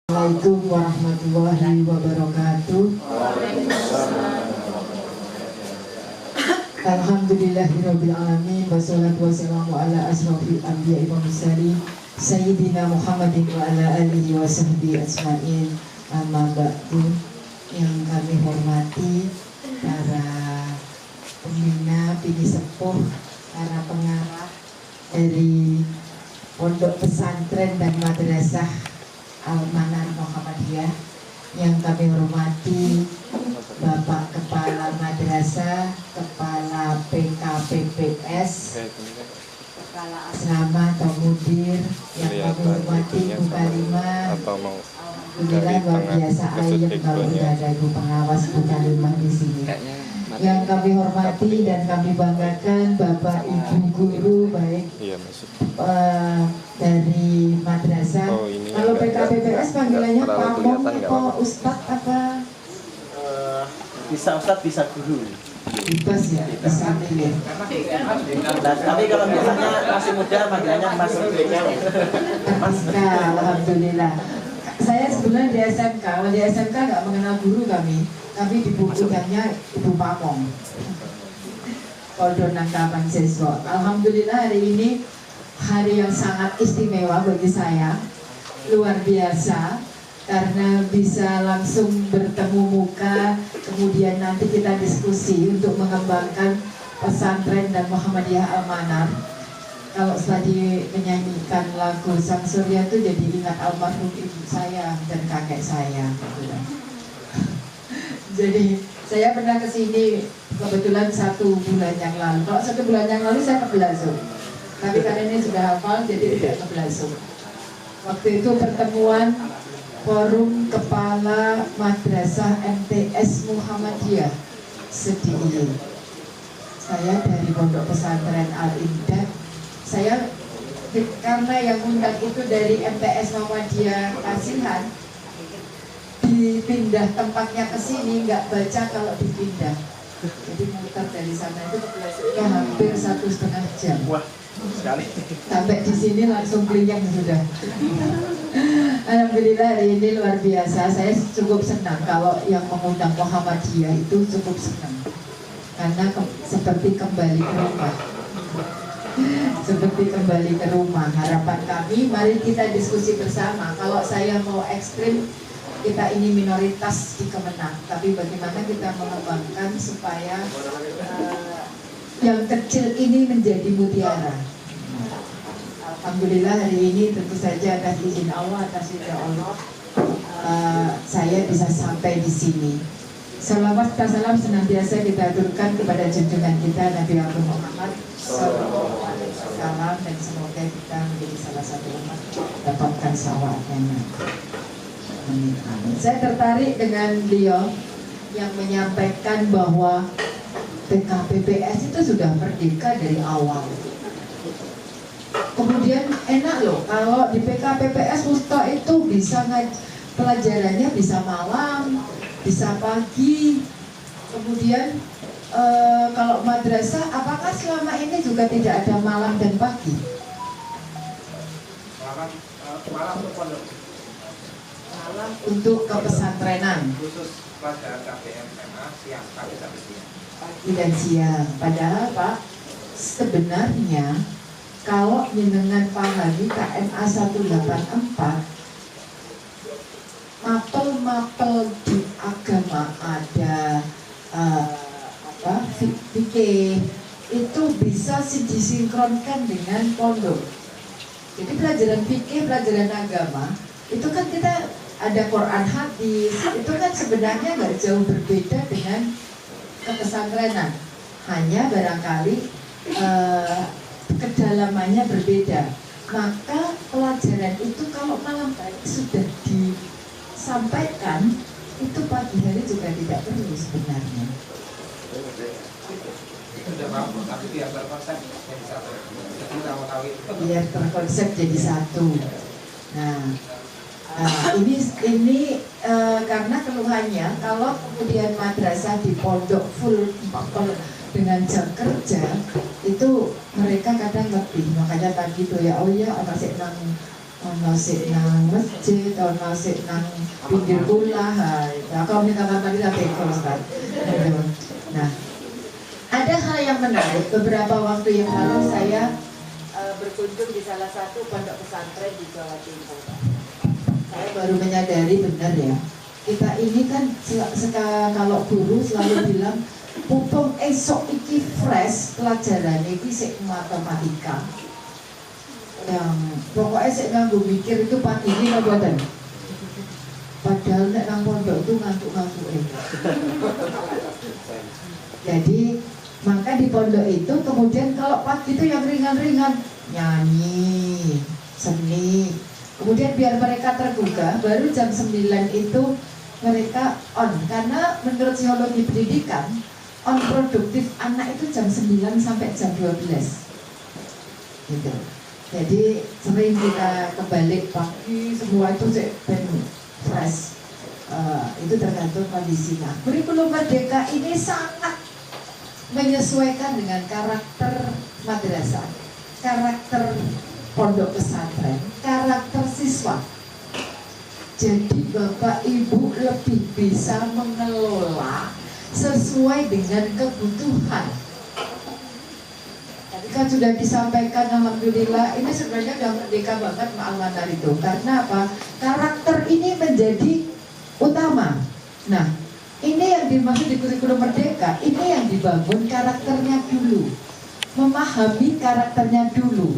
Assalamualaikum warahmatullahi wabarakatuh. Alhamdulillahirabbil alamin wassalatu wassalamu ala asrofil anbiya'i wal mursalin sayyidina Muhammadin wa ala alihi wa sahbihi ajmain. Amma ba'du. Yang kami hormati para pembina, pini sepuh, para pengarah dari Pondok Pesantren dan Madrasah Al-Manar Muhammadiyah, yang kami hormati Bapak Kepala Madrasah, Kepala PKPPS, Kepala Asrama atau Mudir, yang kami hormati Ibu Kalimah. Alhamdulillah luar biasa ayat kalau sudah ada Ibu Pengawas Ibu Kalimah di sini. Yang kami hormati dan kami banggakan Bapak Ibu Guru baik dari madrasah. Kalau PKPPS panggilannya Pamong atau Ustadz apa? Bisa Ustadz, bisa guru. Bebas ya, bisa pilih. Tapi kalau biasanya masih muda panggilannya Mas. Nah, alhamdulillah. Saya sebenarnya di SMK, kalau di SMK nggak mengenal guru kami di buku jamnya Ibu Pamong. Kodon Nangkapan Siswa. Alhamdulillah hari ini hari yang sangat istimewa bagi saya, luar biasa, karena bisa langsung bertemu muka, kemudian nanti kita diskusi untuk mengembangkan pesantren dan Muhammadiyah Al-Manar. Kalau tadi menyanyikan lagu Sang Surya itu jadi ingat almarhum ibu saya dan kakek saya. Jadi saya pernah kesini kebetulan 1 bulan yang lalu. Kalau 1 bulan yang lalu saya ke Belasung, tapi karena ini sudah hafal jadi tidak ke Belasung. Waktu itu pertemuan Forum Kepala Madrasah MTS Muhammadiyah Sediye. Saya dari Pondok Pesantren Al-Indah. Saya karena yang undang itu dari MTS Muhammadiyah Kasihan, dipindah tempatnya ke sini, nggak baca kalau dipindah. Jadi muter dari sana itu ke Belasungnya hampir 1,5 jam. Wah, sekali. Sampai di sini langsung klinyang sudah. Alhamdulillah hari ini luar biasa. Saya cukup senang kalau yang mengundang Muhammadiyah itu cukup senang, karena seperti kembali ke rumah. Seperti kembali ke rumah. Harapan kami, mari kita diskusi bersama. Kalau saya mau ekstrim, kita ini minoritas di Kemenang, tapi bagaimana kita mengembangkan supaya yang kecil ini menjadi mutiara. Alhamdulillah hari ini tentu saja atas izin Allah, atas ridha Allah, saya bisa sampai di sini. Salawat dan salam senantiasa kita aturkan kepada junjungan kita Nabi Muhammad Sallallahu Alaihi Wasallam, dan semoga kita menjadi salah satu umat dapatkan syafaatnya. Amin. Saya tertarik dengan beliau yang menyampaikan bahwa PKPPS itu sudah merdeka dari awal. Kemudian enak loh kalau di PKPPS Wusta itu bisa pelajarannya bisa malam, bisa pagi. Kemudian kalau madrasah, apakah selama ini juga tidak ada malam dan pagi? Malam untuk pondok. Malam untuk kepesantrenan. Khusus pelajaran KPM SMA siang, pagi sampai siang. Pagi dan siang. Padahal Pak, sebenarnya kalau jenengan pahami KMA 184, mapel-mapel di agama ada fikih itu bisa disinkronkan dengan pondok. Jadi pelajaran fikih, pelajaran agama itu kan kita ada Quran hadis, itu kan sebenarnya nggak jauh berbeda dengan kepesantrenan, hanya barangkali kedalamannya berbeda. Maka pelajaran itu kalau malam hari sudah disampaikan, itu pagi hari juga tidak perlu sebenarnya. Biar terkonsep jadi satu. Nah, ini karena keluhannya kalau kemudian madrasah di pondok full dengan jam kerja itu mereka kadang lebih, makanya tadi tuh ya, oh ya anak saya nang ono sik nang masjid, ono sik nang pinggir kulah. Nah, kalau minta tadi teko Ustaz. Nah, ada hal yang menarik. Beberapa waktu yang lalu saya berkunjung di salah satu pondok pesantren di Jawa Timur. Saya baru menyadari benar ya. Kita ini kan kalau guru selalu bilang pupung esok iki fresh pelajaran iki sik matematika. Yang pokoknya sik nganggo mikir itu pagi ini apa boten. Padahal nek nang pondok itu ngantuk-ngantuk. Jadi maka di pondok itu kemudian kalau pagi itu yang ringan-ringan, nyanyi, seni. Kemudian biar mereka tergugah, baru jam 9 itu mereka on. Karena menurut psikologi pendidikan, on produktif anak itu jam 9 sampai jam 12. Gitu. Jadi sering kita kebalik pagi, semua itu fresh. Itu tergantung kondisinya. Kurikulum Merdeka ini sangat menyesuaikan dengan karakter madrasah, karakter pondok pesantren, karakter siswa. Jadi Bapak Ibu lebih bisa mengelola sesuai dengan kebutuhan. Tadi kan sudah disampaikan, alhamdulillah ini sebenarnya sudah merdeka banget Ma'al-Manar itu. Karena apa? Karakter ini menjadi utama. Nah, ini yang dimaksud di kurikulum Merdeka, ini yang dibangun karakternya dulu, memahami karakternya dulu.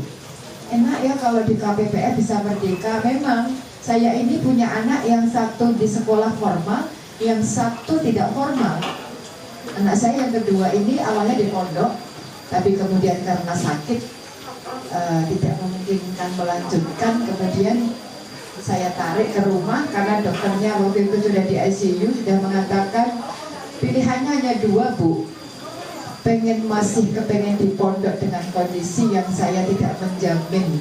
Enak ya kalau di KPPR bisa merdeka. Memang saya ini punya anak yang satu di sekolah formal, yang satu tidak formal. Anak saya yang kedua ini awalnya di pondok, tapi kemudian karena sakit tidak memungkinkan melanjutkan. Kemudian saya tarik ke rumah karena dokternya waktu itu sudah di ICU, sudah mengatakan pilihannya hanya dua, Bu. Masih kepengen di pondok dengan kondisi yang saya tidak menjamin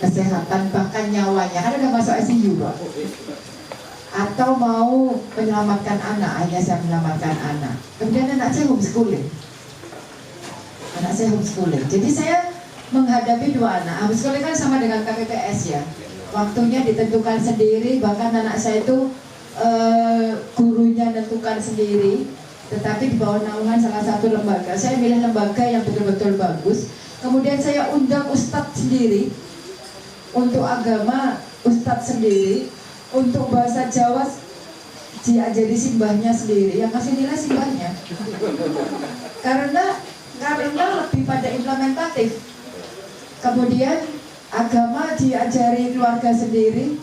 kesehatan bahkan nyawanya, kan udah masuk ICU, Pak. Atau mau menyelamatkan anak, hanya saya menyelamatkan anak. Kemudian anak saya homeschooling. Jadi saya menghadapi dua anak. Homeschooling kan sama dengan KPPS ya. Waktunya ditentukan sendiri, bahkan anak saya itu gurunya tentukan sendiri, tetapi di bawah naungan salah satu lembaga. Saya milih lembaga yang betul-betul bagus. Kemudian saya undang ustadz sendiri, untuk agama ustadz sendiri, untuk bahasa Jawa diajari simbahnya sendiri, yang kasih nilai simbahnya. Karena lebih pada implementatif. Kemudian agama diajari keluarga sendiri,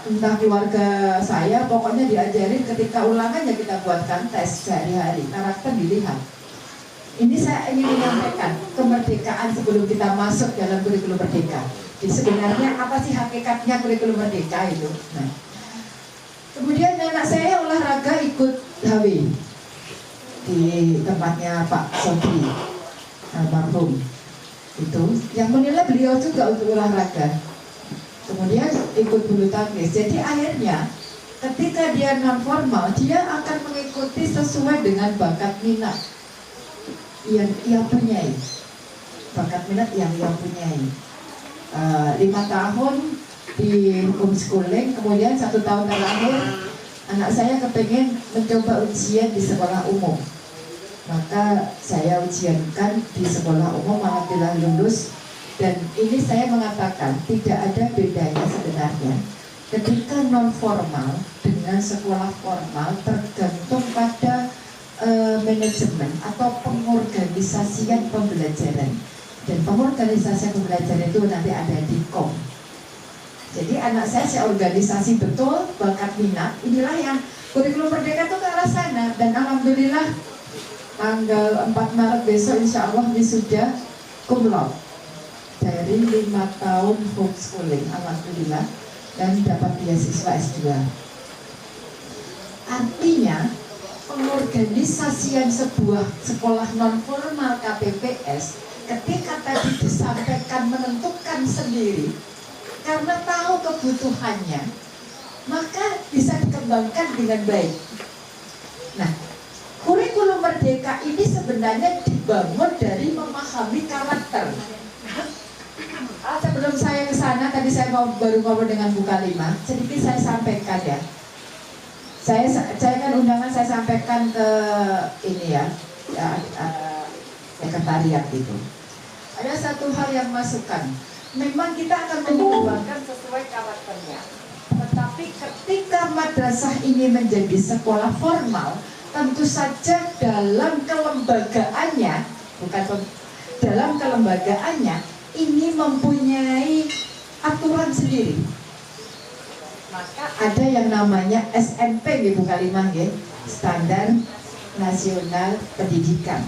entah keluarga saya, pokoknya diajarin ketika ulangan ya kita buatkan tes sehari-hari, karakter dilihat. Ini saya ingin menyampaikan kemerdekaan sebelum kita masuk dalam kurikulum merdeka. Jadi sebenarnya apa sih hakikatnya kurikulum merdeka itu? Nah, kemudian anak saya olahraga ikut HW di tempatnya Pak Sobri almarhum itu, yang menilai beliau juga untuk olahraga. Kemudian ikut bulu tangkis. Jadi akhirnya ketika dia non formal, dia akan mengikuti sesuai dengan bakat minat yang ia punyai. Bakat minat yang ia punyai. 5 tahun di homeschooling, kemudian 1 tahun terakhir anak saya kepengen mencoba ujian di sekolah umum. Maka saya ujiankan di sekolah umum, alhamdulillah lulus. Dan ini saya mengatakan tidak ada bedanya sebenarnya ketika non formal dengan sekolah formal, tergantung pada manajemen atau pengorganisasian pembelajaran. Dan pengorganisasian pembelajaran itu nanti ada di KOM. Jadi anak saya organisasi betul, bakat minat. Inilah yang kurikulum merdeka itu ke arah sana. Dan alhamdulillah tanggal 4 Maret besok insya Allah wisuda cum laude dari 5 tahun homeschooling, alhamdulillah, dan dapat beasiswa S2. Artinya pengorganisasian sebuah sekolah non formal KPPS ketika tadi disampaikan menentukan sendiri karena tahu kebutuhannya, maka bisa dikembangkan dengan baik. Nah, kurikulum merdeka ini sebenarnya dibangun dari memahami karakter. tadi saya baru ngobrol dengan Bu Kalimah, sedikit saya sampaikan ya. Saya kan undangan saya sampaikan ke ini ya, sekretariat itu. Ada satu hal yang masukkan. Memang kita akan mengembangkan sesuai karakternya. Tetapi ketika madrasah ini menjadi sekolah formal, tentu saja dalam kelembagaannya, dalam kelembagaannya ini mempunyai aturan sendiri. Maka ada yang namanya SMP Bu Kalimah ya, Standar Nasional Pendidikan.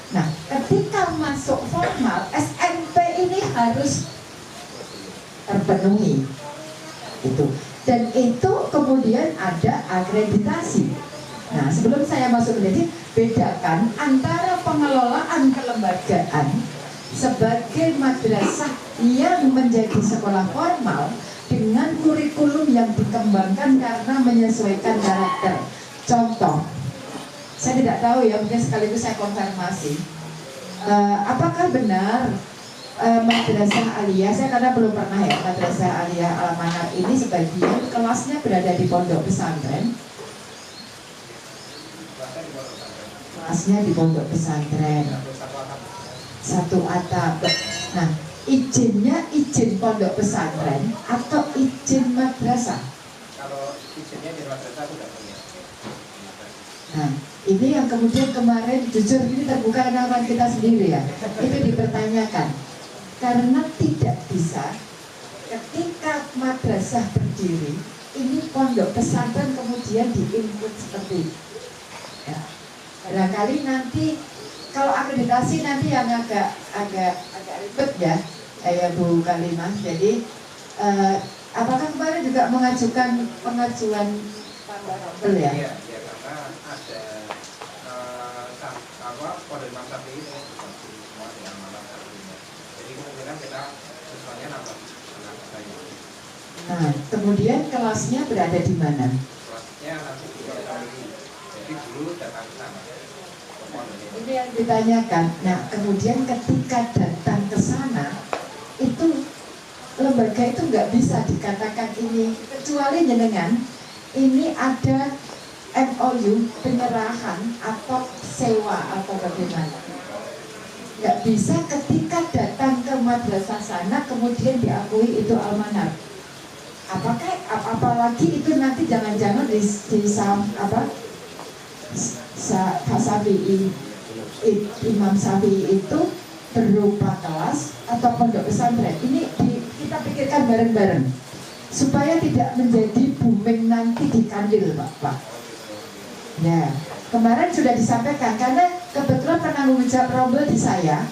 Nah, ketika masuk formal, SMP ini harus terpenuhi itu, dan itu kemudian ada akreditasi. Nah, sebelum saya masuk ke bedakan antara pengelolaan kelembagaan sebagai madrasah yang menjadi sekolah formal dengan kurikulum yang dikembangkan karena menyesuaikan karakter. Contoh, saya tidak tahu ya, mungkin sekaligus saya konfirmasi. Apakah benar madrasah aliyah, saya karena belum pernah ya, madrasah aliyah Al-Manar ini sebagian kelasnya berada di pondok pesantren. Kelasnya di pondok pesantren, satu atap. Nah, izinnya izin pondok pesantren atau izin madrasah? Kalau izinnya di madrasah sudah punya. Nah, ini yang kemudian kemarin jujur ini terbuka dengan kita sendiri ya, itu dipertanyakan karena tidak bisa ketika madrasah berdiri ini pondok pesantren kemudian diinput seperti itu. Ya, barangkali nanti kalau akreditasi nanti yang agak ribet ya, Bu Kalimah. Jadi apakah kemarin juga mengajukan pengajuan tambah ya? Iya, karena ada kode masa ini semua yang malam ini. Jadi kemungkinan kita sesuanya nambah banyak. Nah, kemudian kelasnya berada di mana? Kelasnya nanti diketahui. Jadi dulu datang ke sana. Ini yang ditanyakan. Nah, kemudian ketika datang ke sana, itu lembaga itu nggak bisa dikatakan ini, kecuali jenengan ini ada MOU penyerahan atau sewa atau bagaimana. Nggak bisa ketika datang ke madrasah sana kemudian diakui itu Al-Manar. Apakah apalagi itu nanti jangan-jangan di Imam Syafi'i itu berupa kelas atau pondok pesantren. Ini kita pikirkan bareng-bareng supaya tidak menjadi booming nanti di Kandil, Pak. Ya, kemarin sudah disampaikan karena kebetulan penanggung jawab rombel di saya,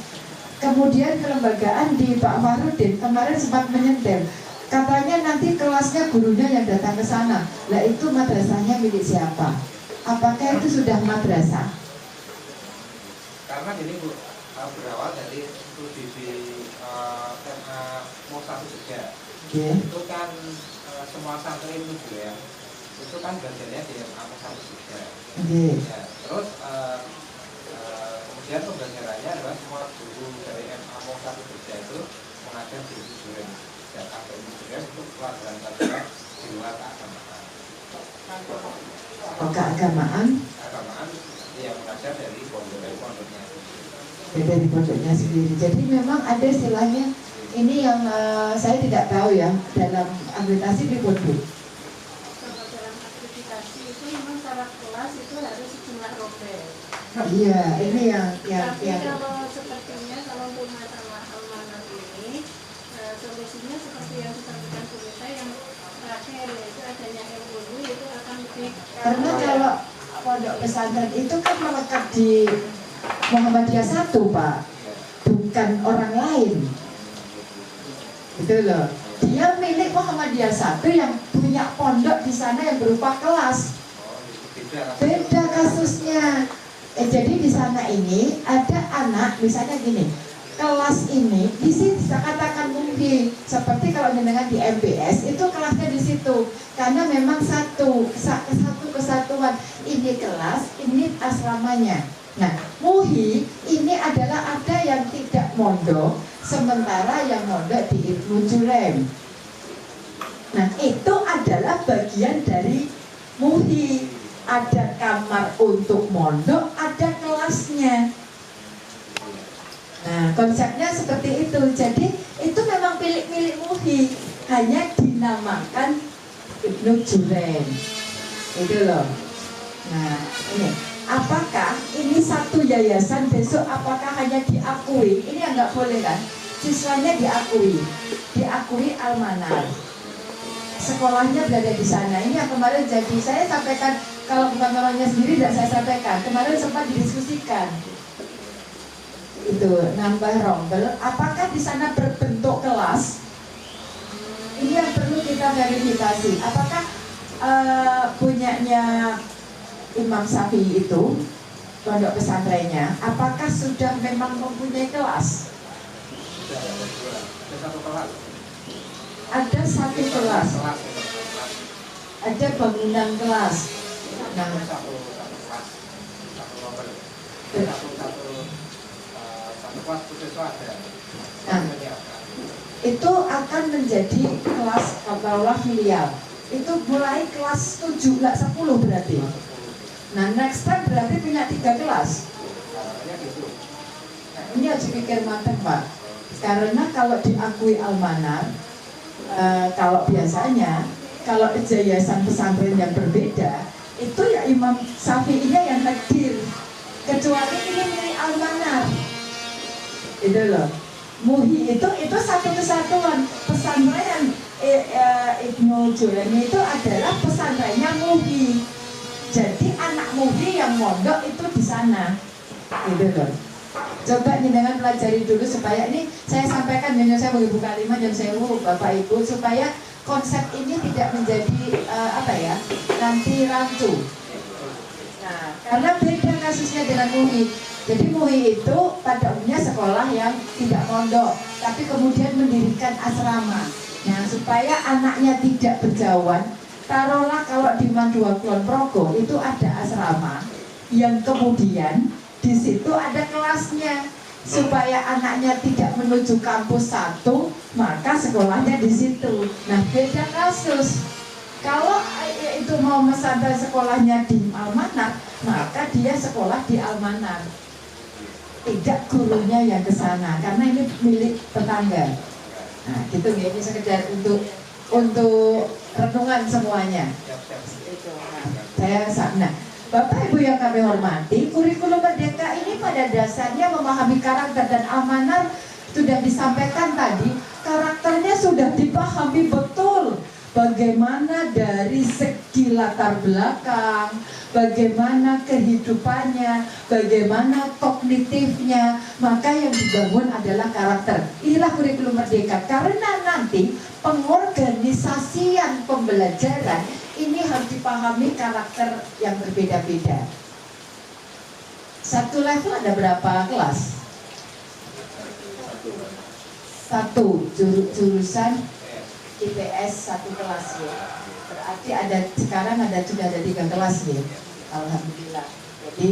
kemudian kelembagaan di Pak Farudin kemarin sempat menyentil. Katanya nanti kelasnya gurunya yang datang ke sana. Lah itu madrasahnya milik siapa? Apakah itu sudah madrasah? Karena gini Bu, berawal dari studi di Mosatu Jogja. Itu kan semua santri itu ya, itu kan belajarnya di Mosatu Jogja. Ya, terus kemudian pembelajarannya adalah semua guru dari Mosatu Jogja itu mengajar di Suren dan atau Suren untuk pelajaran-pelajaran di luar keagamaan. Keagamaan yang mengajar dari pondoknya. Dari pondoknya sendiri. Jadi memang ada istilahnya ini yang saya tidak tahu ya dalam akreditasi di pondok. Kalau dalam akreditasi itu memang syarat kelas itu harus sejumlah rombel. Iya, ini yang Tapi kalau sepertinya kalau untuk masalah Al-Manar ini solusinya seperti yang disampaikan Bu Mita yang terakhir yaitu adanya MOU itu akan lebih karena kalau pondok pesantren itu kan melekat di Muhammadiyah 1, Pak, bukan orang lain. Gitu loh. Dia milik Muhammadiyah 1 yang punya pondok di sana yang berupa kelas. Beda kasusnya. Jadi di sana ini ada anak, misalnya gini, kelas ini di sini saya katakan mungkin seperti kalau dengan di MBS itu kelasnya di situ karena memang satu kesatuan, ini kelas, ini asramanya. Nah, MUHI ini adalah ada yang tidak mondok, sementara yang mondok di Ibnu Jurem. Nah, itu adalah bagian dari MUHI. Ada kamar untuk mondok, ada kelasnya. Nah, konsepnya seperti itu. Jadi, itu memang milik MUHI, hanya dinamakan Ibnu Juren. Itu loh. Nah, ini apakah ini satu yayasan besok apakah hanya diakui? Ini yang nggak boleh kan? Siswanya diakui Al-Manar. Sekolahnya berada di sana. Ini yang kemarin jadi saya sampaikan, kalau bukan orangnya sendiri tidak saya sampaikan. Kemarin sempat didiskusikan. Itu nambah rombel. Apakah di sana berbentuk kelas? Ini yang perlu kita verifikasi. Apakah punyanya Imam Syafi'i itu pondok pesantrennya, apakah sudah memang mempunyai kelas? Ada satu kelas, ada bangunan kelas. Nah, itu akan menjadi kelas bawah filial. Itu mulai kelas 7, nggak 10 berarti. Nah, next time berarti punya 3 kelas. Nah, ini harus dipikir matang, Pak. Karena kalau diakui Al-Manar, kalau biasanya kalau yayasan pesantren yang berbeda, itu ya Imam Syafi'inya yang takdir. Kecuali ini milik Al-Manar. Itu loh. MUHI itu satu kesatuan. Pesantren Ibnu Juren itu adalah pesantrennya MUHI. Jadi anak MUHI yang mondok itu di sana. Gitu loh. Coba jenengan pelajari dulu supaya ini saya sampaikan, saya mau buka 5 jam sewu Bapak Ibu, supaya konsep ini tidak menjadi nanti rancu. Nah, karena beda kasusnya dengan MUHI. Jadi MUHI itu pada umumnya sekolah yang tidak mondok, tapi kemudian mendirikan asrama. Nah, supaya anaknya tidak berjauhan, taruhlah kalau di Mandua Kulon Progo itu ada asrama yang kemudian di situ ada kelasnya, supaya anaknya tidak menuju kampus satu, maka sekolahnya di situ. Nah, beda kasus. Kalau itu mau pesantren sekolahnya di Al-Manar, maka dia sekolah di Al-Manar. Tidak gurunya yang ke sana, karena ini milik tetangga. Nah, gitu ya, ini sekedar untuk renungan semuanya. Nah, Bapak Ibu yang kami hormati, kurikulum Merdeka ini pada dasarnya memahami karakter, dan Al-Manar sudah disampaikan tadi, karakternya sudah dipahami betul. Bagaimana dari segi latar belakang, bagaimana kehidupannya, bagaimana kognitifnya, maka yang dibangun adalah karakter. Inilah kurikulum Merdeka, karena nanti pengorganisasian pembelajaran ini harus dipahami karakter yang berbeda-beda. Satu level ada berapa kelas? Satu jurusan IPS satu kelas ya. Berarti sekarang sudah ada 3 kelas ya. Alhamdulillah. Jadi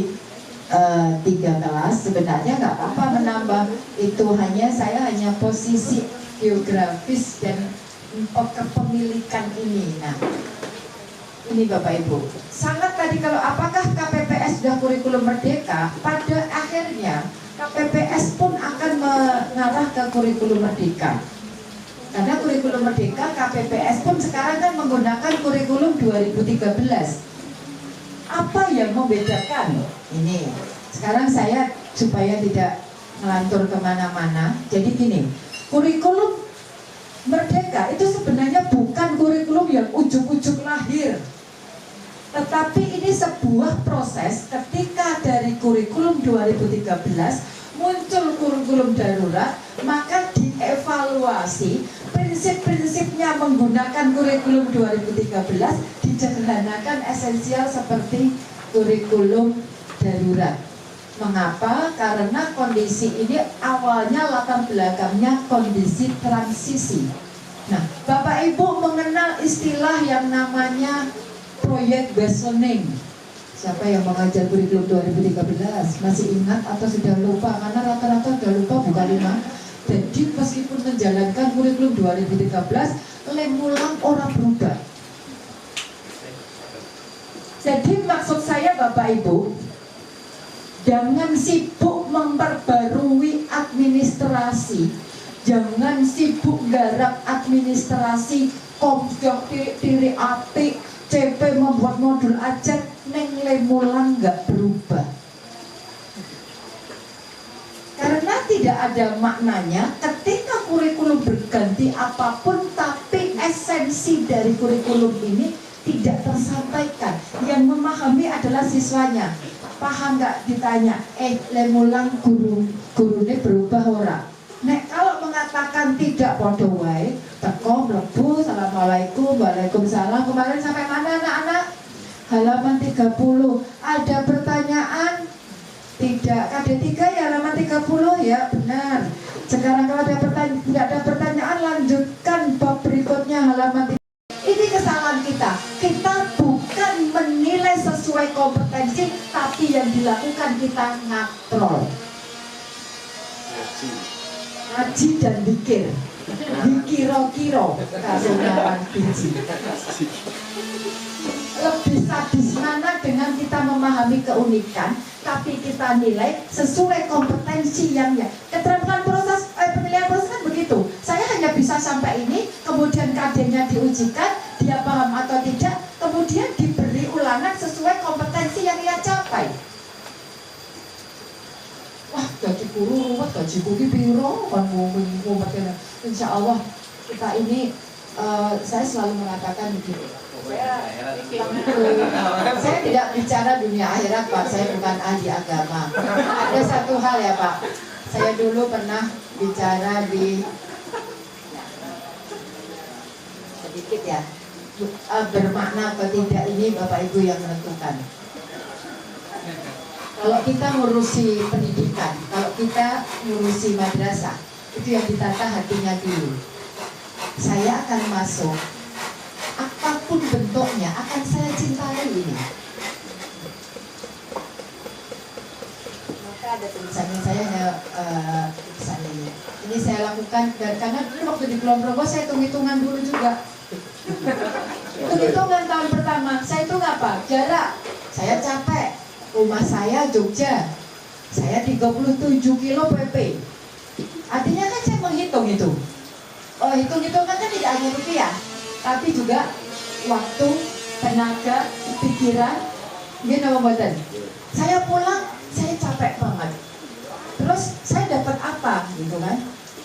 3 kelas sebenarnya nggak apa-apa menambah. Itu saya hanya posisi geografis dan kepemilikan ini. Nah, ini Bapak Ibu. Sangat tadi kalau apakah KPPS sudah kurikulum Merdeka? Pada akhirnya KPPS pun akan mengarah ke kurikulum Merdeka. Karena kurikulum Merdeka, KPPS pun sekarang kan menggunakan kurikulum 2013. Apa yang membedakan? Ini, sekarang saya supaya tidak melantur kemana-mana. Jadi gini, kurikulum Merdeka itu sebenarnya bukan kurikulum yang ujuk-ujuk lahir. Tetapi ini sebuah proses ketika dari kurikulum 2013 muncul kurikulum darurat, maka dievaluasi prinsip-prinsipnya menggunakan kurikulum 2013 disederhanakan esensial seperti kurikulum darurat. Mengapa? Karena kondisi ini awalnya latar belakangnya kondisi transisi. Nah, Bapak Ibu mengenal istilah yang namanya proyek based learning. Siapa yang mengajar kurikulum 2013? Masih ingat atau sudah lupa? Karena rata-rata sudah lupa, bukan 5. Jadi meskipun menjalankan kurikulum 2013, Lemulang orang berubah. Jadi maksud saya Bapak Ibu, jangan sibuk memperbarui administrasi, jangan sibuk garap administrasi, komsjok diri apik, CP membuat modul ajar, neng lemulang nggak berubah. Karena tidak ada maknanya ketika kurikulum berganti apapun, tapi esensi dari kurikulum ini tidak tersampaikan. Yang memahami adalah siswanya. Paham nggak ditanya, lemulang gurunya berubah ora? Nek kalau mengatakan tidak podo wae, teko mlebu, assalamualaikum, waalaikumsalam. Kemarin sampai mana anak-anak? Halaman 30. Ada pertanyaan? Tidak. KD3 ya halaman 30 ya, benar. Sekarang kalau ada tidak ada pertanyaan, lanjutkan bab berikutnya halaman 30. Ini kesalahan kita. Kita bukan menilai sesuai kompetensi, tapi yang dilakukan kita ngatrol. Ngaji dan dikir, dikiro-kiro, kasunaran biji. Lebih sadis mana dengan kita memahami keunikan, tapi kita nilai sesuai kompetensi yang ya. Keterampilan proses, penilaian proses kan begitu. Saya hanya bisa sampai ini, kemudian KD-nya diujikan, dia paham atau tidak, kemudian diberi ulangan sesuai kompetensi yang ia capai. Wah, gaji guru ruwet, gaji kuki piro, kan ngomong insya Allah kita ini, saya selalu mengatakan begini. Saya tidak bicara dunia akhirat Pak, saya bukan ahli agama. Ada satu hal ya Pak, saya dulu pernah bicara di sedikit ya, bermakna atau tidak ini Bapak Ibu yang menentukan. Kalau kita ngurusi pendidikan, kalau kita ngurusi madrasah, itu yang ditata hatinya dulu. Saya akan masuk, apapun bentuknya akan saya cintai ini. Maka ada tulisannya, saya hanya tulisan ini saya lakukan karena dulu waktu di Kulon Progo saya hitung-hitungan dulu juga. Hitung-hitungan tahun pertama, saya hitung apa? Jarak, saya capek. Rumah saya Jogja, saya 37 kilo PP. Artinya kan saya menghitung itu. Oh, hitung-hitungan kan tidak hanya rupiah, tapi juga waktu, tenaga, pikiran, gini mboten. Saya pulang, saya capek banget. Terus saya dapat apa, gitu kan?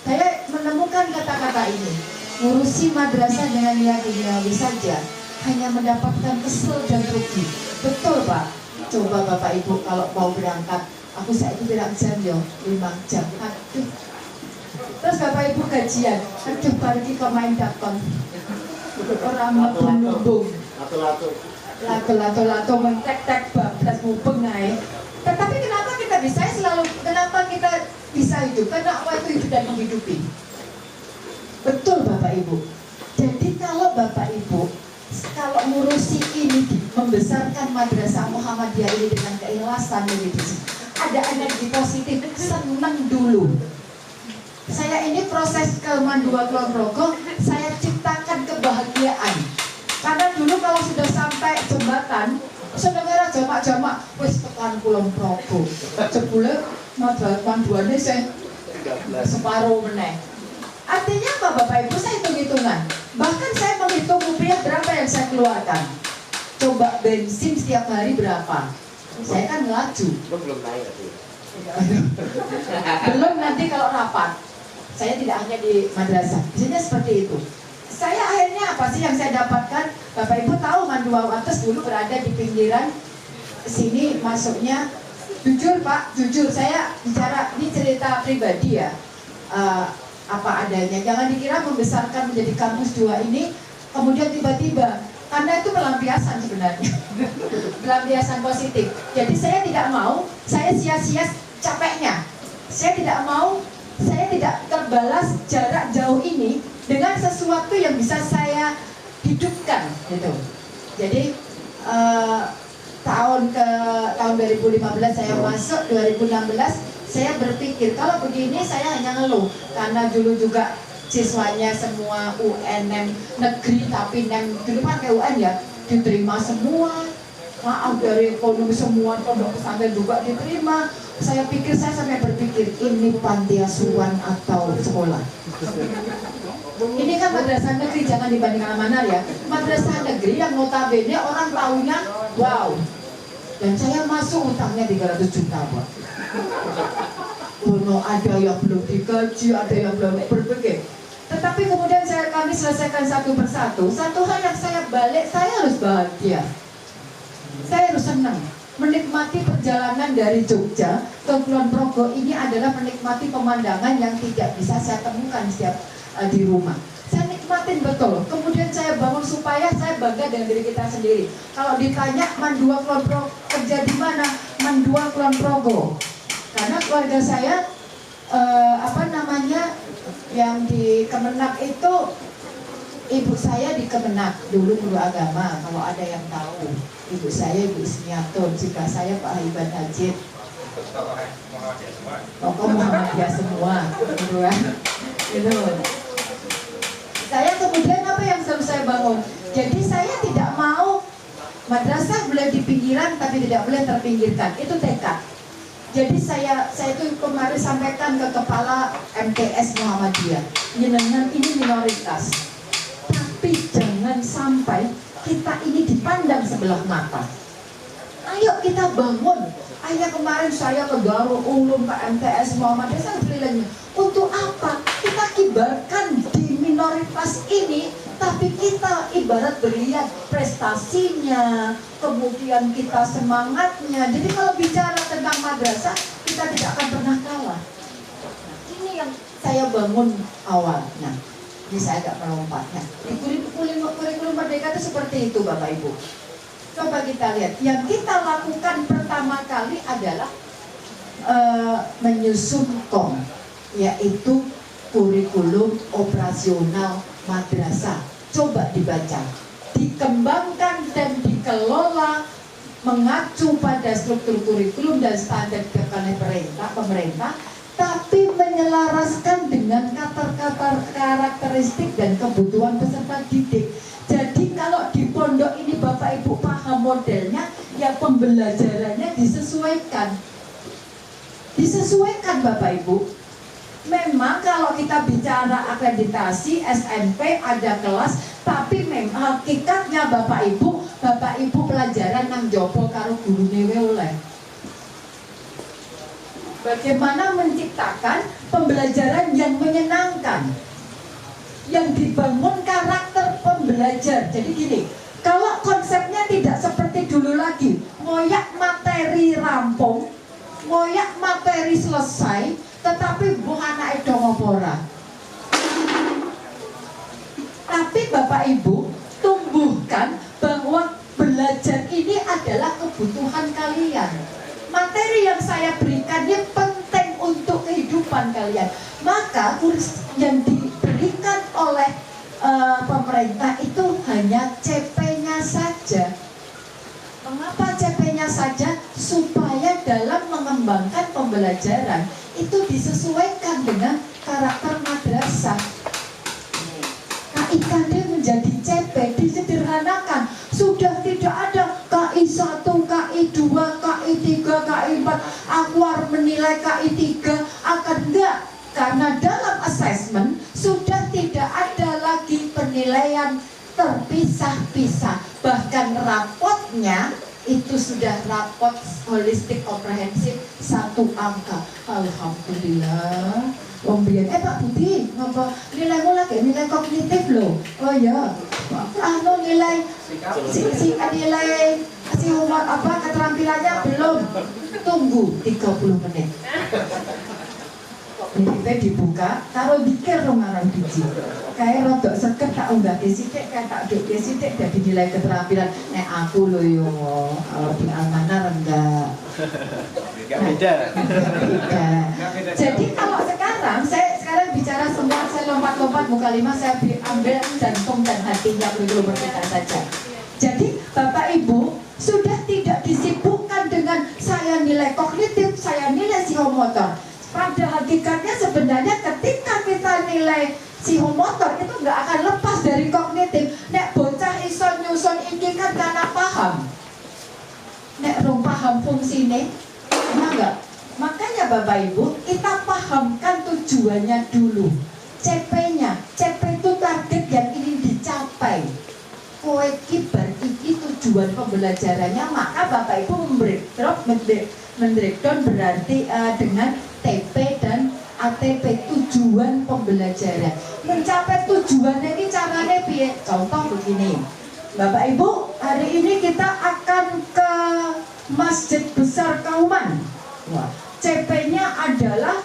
Saya menemukan kata-kata ini. Ngurusi madrasah dengan niat duniawi saja, hanya mendapatkan kesel dan rugi. Betul Pak. Coba Bapak Ibu kalau mau berangkat, aku saya itu tidak jam yo, 5 jam. Aduh. Terus Bapak Ibu gajian, aduh balik ke main dakon. Orang mabung-mabung, lato-lato mentek-tek bablas mubeng ae. Tetapi kenapa kita bisa kenapa kita bisa hidup? Karena Allah itu hidup dan menghidupi. Betul Bapak Ibu. Jadi kalau Bapak Ibu kalau ngurusi ini, membesarkan madrasah Muhammadiyah ini dengan keikhlasan begitu, ada energi positif, senang dulu. Saya ini proses ke Mandua Kulon Progo, saya ciptakan kebahagiaan. Karena dulu kalau sudah sampai jembatan, saudara jamak-jamak, wis tekan Kulon Progo. Jebule manduane saya separuh meneh. Artinya apa Bapak Ibu? Saya hitung-hitungan. Bahkan saya menghitung rupiah berapa yang saya keluarkan. Coba bensin setiap hari berapa? Saya kan ngelaju. Belum naik. Belum nanti kalau rapat. Saya tidak hanya di madrasah. Biasanya seperti itu. Saya akhirnya apa sih yang saya dapatkan? Bapak Ibu tahu Mandua Wates dulu berada di pinggiran sini masuknya. Jujur Pak, jujur saya bicara ini cerita pribadi ya. Apa adanya, jangan dikira membesarkan menjadi kampus 2 ini kemudian tiba-tiba, karena itu pelampiasan sebenarnya. Pelampiasan positif. Jadi saya tidak mau saya sia-sia capeknya, saya tidak terbalas jarak jauh ini dengan sesuatu yang bisa saya hidupkan gitu. Jadi tahun 2015 saya masuk, 2016 saya berpikir kalau begini saya hanya ngeluh karena dulu juga siswanya semua UNM negeri, tapi NEM negeri kan kayak UN ya, diterima semua. Maaf, dari ekonomi semua pondok pesantren juga diterima. Saya sampai berpikir ini panti asuhan atau sekolah. Ini kan madrasah negeri, jangan dibandingkan Al-Manar ya. Madrasah negeri yang notabene orang tahunya wow. Dan saya masuk utangnya 300 juta, Pak. Oh, ada yang belum digaji, ada yang belum berpikir. Tetapi kemudian kami selesaikan satu persatu. Satu hal yang saya balik, saya harus bahagia. Saya harus senang. Menikmati perjalanan dari Jogja ke Kulon Progo ini adalah menikmati pemandangan yang tidak bisa saya temukan setiap di rumah. Saya nikmatin betul. Kemudian saya bangun supaya saya bangga dengan diri kita sendiri. Kalau ditanya Mandua Kulon Progo kerja di mana? Mandua Kulon Progo. Karena keluarga saya yang di Kemenak itu, ibu saya di Kemenak dulu guru agama, kalau ada yang tahu. Ibu saya Ibu Ismiatun, jika saya Pak Haiban Hajid. Tokoh Muhammadiyah semua, gitu kan? Gitu. Saya kemudian apa yang selalu saya bangun? Jadi saya tidak mau madrasah boleh di pinggiran tapi tidak boleh terpinggirkan. Itu tekad. Jadi saya itu kemarin sampaikan ke kepala MTS Muhammadiyah. Ini minoritas. Tapi jangan sampai kita ini dipandang sebelah mata. Ayo kita bangun. Ayo kemarin saya ke Darul Ulum, ke MTS Muhammadiyah, saya keliling. Untuk apa? Kita kibarkan di minoritas ini, tapi kita ibarat berlihat prestasinya, kemudian kita semangatnya. Jadi kalau bicara tentang madrasah, kita tidak akan pernah kalah. Nah, ini yang saya bangun awal. Nah, ini saya agak melompatnya. Di kurikulum Merdeka itu seperti itu, Bapak Ibu. Coba kita lihat. Yang kita lakukan pertama kali adalah menyusun KOM, yaitu kurikulum operasional madrasah. Coba dibaca. Dikembangkan dan dikelola mengacu pada struktur kurikulum dan standar pemerintah, tapi menyelaraskan dengan karakteristik dan kebutuhan peserta didik. Jadi kalau di pondok ini Bapak Ibu paham modelnya, ya pembelajarannya disesuaikan. Disesuaikan Bapak Ibu. Memang kalau kita bicara akreditasi SMP ada kelas, tapi memang hakikatnya Bapak Ibu pelajaran nang jopo karo gurune oleh. Bagaimana menciptakan pembelajaran yang menyenangkan, yang dibangun karakter pembelajar. Jadi gini, kalau konsepnya tidak seperti dulu lagi, ngoyak materi rampung, ngoyak materi selesai, tetapi bukan anak itu ngopora. Tapi Bapak Ibu tumbuhkan bahwa belajar ini adalah kebutuhan kalian. Materi yang saya berikan ini penting untuk kehidupan kalian. Maka kurs yang diberikan oleh pemerintah itu hanya CP-nya saja. Mengapa CP-nya saja? Supaya dalam mengembangkan pembelajaran itu disesuaikan dengan karakter madrasah. KIKD menjadi CP disederhanakan. Sudah tidak ada KI 1, KI 2, KI 3, KI 4. Akwar menilai KI 3 akan enggak. Karena dalam assessment sudah tidak ada lagi penilaian terpisah-pisah. Bahkan rapotnya itu sudah rapot holistik komprehensif 1 angka. Alhamdulillah. Pembiayaan, Pak Budi, ngapa nilaimu lagi nilai kognitif loh. Oh ya, nilai si umur keterampilannya belum. Tunggu 30 menit. Kognitifnya dibuka, taruh dikir dong ngarang biji. Kayak rodok seket tak unggah disidik, kayak tak duk disidik jadi nilai keterampilan. Aku loh yo, kalau di Al-Manar enggak. Beda. Jadi kalau saya sekarang bicara semua, saya lompat-lompat muka 5, saya ambil jantung dan hatinya kurikulum Merdeka saja. Jadi Bapak Ibu sudah tidak disibukkan dengan saya nilai kognitif, saya nilai psikomotor. Pada hakikatnya sebenarnya ketika kita nilai Psikomotor itu nggak akan lepas dari kognitif. Nek bocah iso nyusun iki kan karena paham. Nek rong paham fungsine, enggak. Makanya Bapak Ibu, kita pahamkan tujuannya dulu. CP-nya, CP itu target yang ingin dicapai. Kowe kibar iki tujuan pembelajarannya, maka Bapak Ibu membreakdown berarti dengan TP dan ATP, tujuan pembelajaran. Mencapai tujuannya ini caranya piye? Contoh begini, Bapak Ibu, hari ini kita akan ke Masjid Besar Kauman. Wah, CP-nya adalah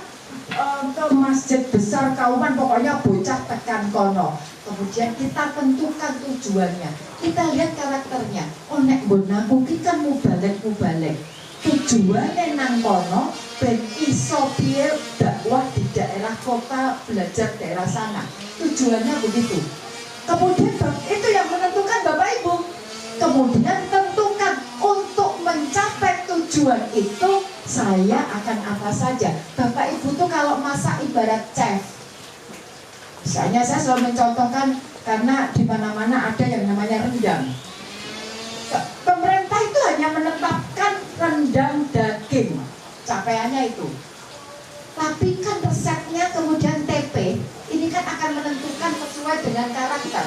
ke Masjid Besar Kauman, pokoknya bocah tekan kono. Kemudian kita tentukan tujuannya, kita lihat karakternya. Oh nek mbon aku ki kan mubalek. Tujuannya nang kono ben iso piye dakwah di daerah kota, belajar daerah sana. Tujuannya begitu. Kemudian itu yang menentukan Bapak Ibu. Kemudian tentukan untuk mencapai tujuan itu saya akan apa saja. Bapak Ibu tuh kalau masak ibarat chef. Misalnya saya selalu mencontohkan karena di mana-mana ada yang namanya rendang. Pemerintah itu hanya menetapkan rendang daging, capaiannya itu. Tapi kan resepnya kemudian TP, ini kan akan menentukan sesuai dengan karakter.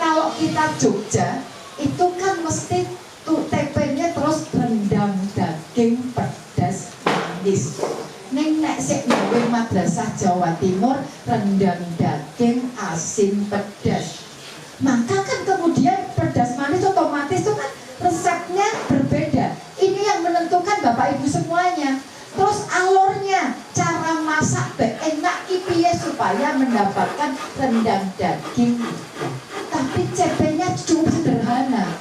Kalau kita Jogja, itu kan mesti tuh TP-nya terus rendang daging pedas manis. Nek sik gawe madrasah Jawa Timur rendang daging asin pedas. Maka kan kemudian pedas manis otomatis itu kan resepnya berbeda. Ini yang menentukan Bapak Ibu semuanya. Terus alurnya, cara masak enak piye supaya mendapatkan rendang daging. Tapi CP-nya cukup sederhana.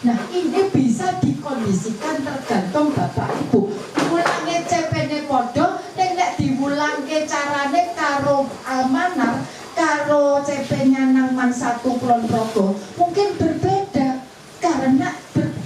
Nah, ini bisa dikondisikan tergantung Bapak Ibu. Mulangnya CP-nya podo, nek diwulangke carane karo Almanar, karo CP-nya nang Man 1 Kulon Progo, mungkin berbeda karena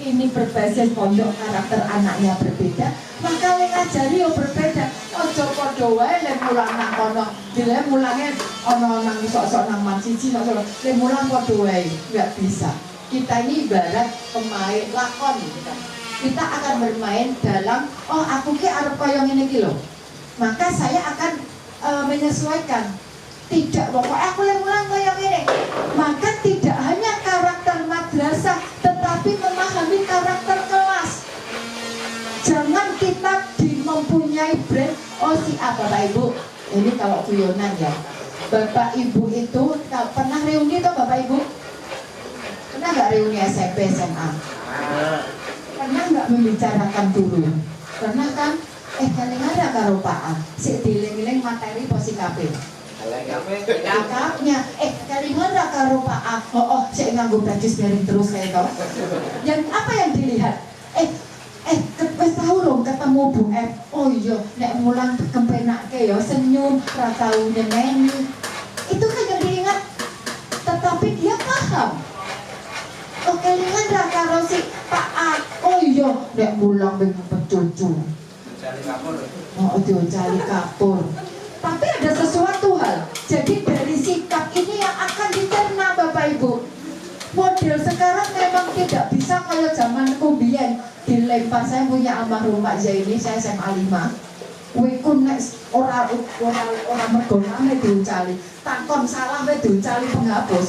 ini berbasis pondok, karakter anaknya berbeda, maka yang ngajari yo berbeda. Ojo podo wae lek mulang nang kono, dile mulange ana nang sok-sok nang Man siji sok-sok, lek mulang podo wae, enggak bisa. Kita ini ibarat pemain lakon gitu kan. Kita akan bermain dalam, oh aku ki arep koyo ngene iki lho. Maka saya akan menyesuaikan. Tidak, pokoknya aku yang mulang koyo ngene. Maka tidak hanya karakter madrasah, tetapi memahami karakter kelas. Jangan kita mempunyai brand, oh si Bapak Ibu. Ini kalau guyonan ya. Bapak Ibu itu pernah reuni toh Bapak Ibu? Pernah nggak reuni SMP, SMA? Pernah nggak membicarakan dulu? Pernah kan? Kalian ada karo Pak A, si diling-iling materi posi KP. Kakaknya, kalian ada karo Pak A, si nganggo baju miring terus kayak tau. Yang apa yang dilihat? Wes tahu loh ketemu Bu F. Oh iya, nek mulang kempenake ya senyum, ra tau nyeneni. Itu kan yang diingat. Tetapi dia paham. Oh kelingan ra karo si Pak A. Oh iya, nek mulang pengen cucu. Cari kapur. Oh, cari kapur. Tapi ada sesuatu hal. Jadi dari sikap ini yang akan dicerna Bapak Ibu. Model sekarang memang tidak bisa kayak zaman kubiyen dilempar. Saya punya almarhum Pak Zaini, saya SMA 5. Wiku nek ora mergonane diucali. Takon salah wae diucali penghapus.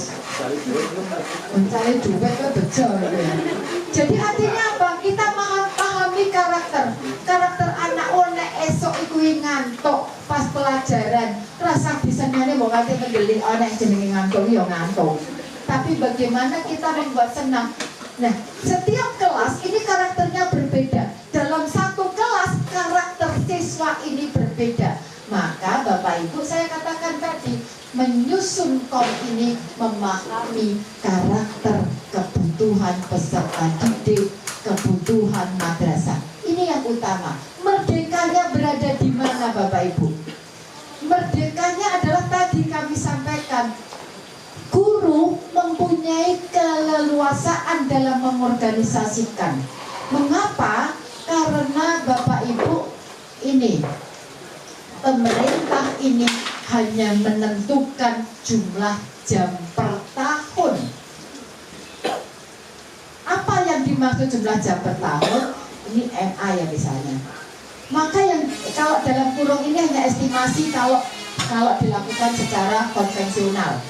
Mencari duit wae bejo. Jadi artinya apa? Kita pahami karakter anak nek esok iku ngantuk pas pelajaran. Rasa bisanya mau nganti menggeling nek jenenge ngantuk ya ngantuk. Tapi bagaimana kita membuat senang. Nah, setiap kelas ini karakternya berbeda. Dalam satu kelas karakter siswa ini berbeda. Maka Bapak Ibu saya katakan tadi, menyusun kom ini memahami karakter, kebutuhan peserta didik, kebutuhan madrasah. Ini yang utama. Merdekanya berada di mana Bapak Ibu? Merdekanya adalah tadi kami sampaikan, guru mempunyai keleluasaan dalam mengorganisasikan. Mengapa? Karena Bapak Ibu ini, pemerintah ini hanya menentukan jumlah jam per tahun. Apa yang dimaksud jumlah jam per tahun? Ini MA ya misalnya. Maka yang kalau dalam kurung ini hanya estimasi kalau dilakukan secara konvensional,